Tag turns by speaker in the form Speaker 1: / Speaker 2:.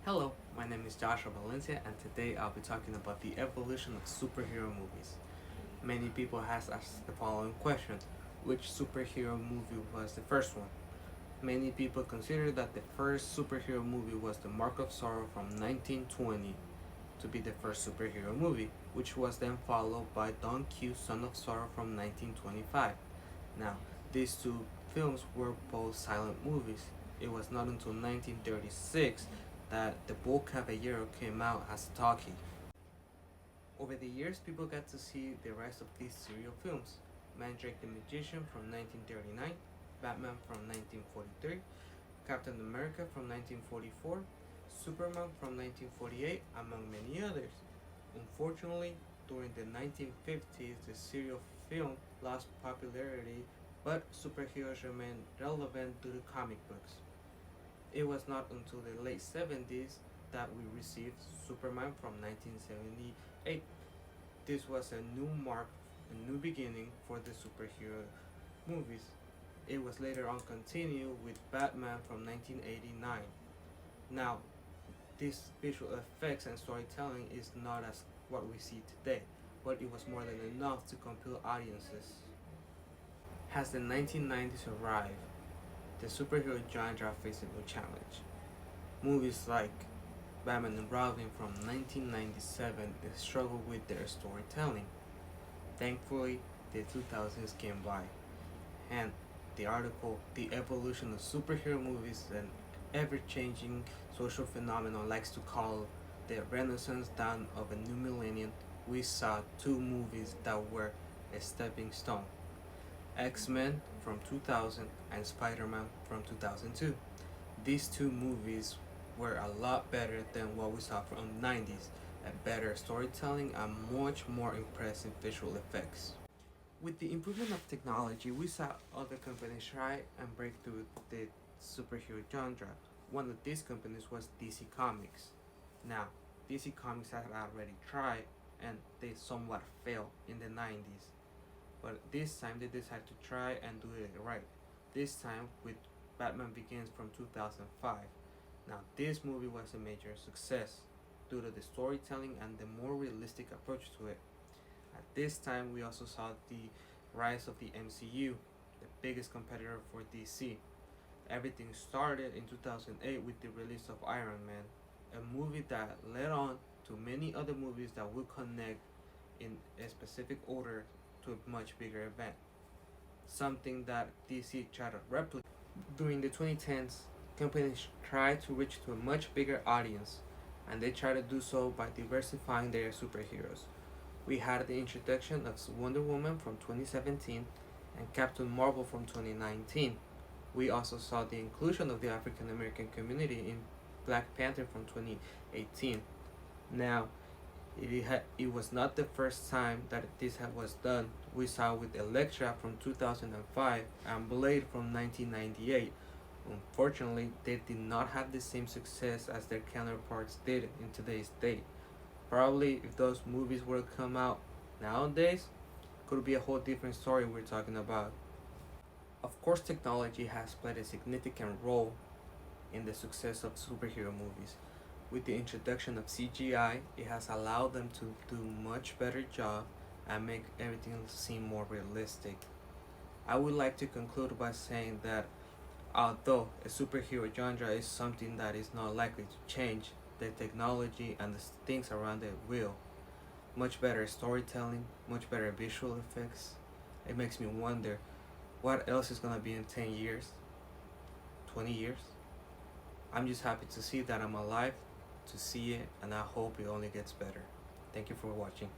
Speaker 1: Hello, my name is Joshua Valencia, and today I'll be talking about the evolution of superhero movies. Many people has asked the following question: which superhero movie was the first one? Many people consider that the first superhero movie was The Mark of Sorrow from 1920 to be the first superhero movie, which was then followed by Don Q Son of Sorrow from 1925. Now, these two films were both silent movies. It was not until 1936 that The Bull Caballero came out as a talkie. Over the years, people got to see the rise of these serial films: Mandrake the Magician from 1939, Batman from 1943, Captain America from 1944, Superman from 1948, among many others. Unfortunately, during the 1950s, the serial film lost popularity, but superheroes remained relevant due to comic books. It was not until the late 70s that we received Superman from 1978. This was a new mark, a new beginning for the superhero movies. It was later on continued with Batman from 1989. Now, this visual effects and storytelling is not as what we see today, but it was more than enough to compel audiences. As the 1990s arrived, the superhero genre faced a new challenge. Movies like Batman and Robin from 1997 struggled with their storytelling. Thankfully, the 2000s came by, and the article, The Evolution of Superhero Movies, an ever changing social phenomenon, likes to call the renaissance dawn of a new millennium. We saw two movies that were a stepping stone: X-Men from 2000 and Spider-Man from 2002. These two movies were a lot better than what we saw from the 90s, a better storytelling and much more impressive visual effects. With the improvement of technology, we saw other companies try and break through the superhero genre. One of these companies was DC Comics. Now, DC Comics had already tried and they somewhat failed in the 90s. But this time they decided to try and do it right. This time with Batman Begins from 2005. Now, this movie was a major success due to the storytelling and the more realistic approach to it. At this time, we also saw the rise of the MCU, the biggest competitor for DC. Everything started in 2008 with the release of Iron Man, a movie that led on to many other movies that would connect in a specific order to a much bigger event, something that DC tried to replicate. During the 2010s, companies tried to reach to a much bigger audience, and they tried to do so by diversifying their superheroes. We had the introduction of Wonder Woman from 2017 and Captain Marvel from 2019. We also saw the inclusion of the African American community in Black Panther from 2018. Now, it was not the first time that this was done. We saw with Elektra from 2005 and Blade from 1998. Unfortunately, they did not have the same success as their counterparts did in today's date. Probably if those movies were to come out nowadays, could be a whole different story we're talking about. Of course, technology has played a significant role in the success of superhero movies. With the introduction of CGI, it has allowed them to do much better job and make everything seem more realistic. I would like to conclude by saying that although a superhero genre is something that is not likely to change, the technology and the things around it will. Much better storytelling, much better visual effects. It makes me wonder what else is gonna be in 10 years, 20 years. I'm just happy to see that I'm alive, to see it, and I hope it only gets better. Thank you for watching.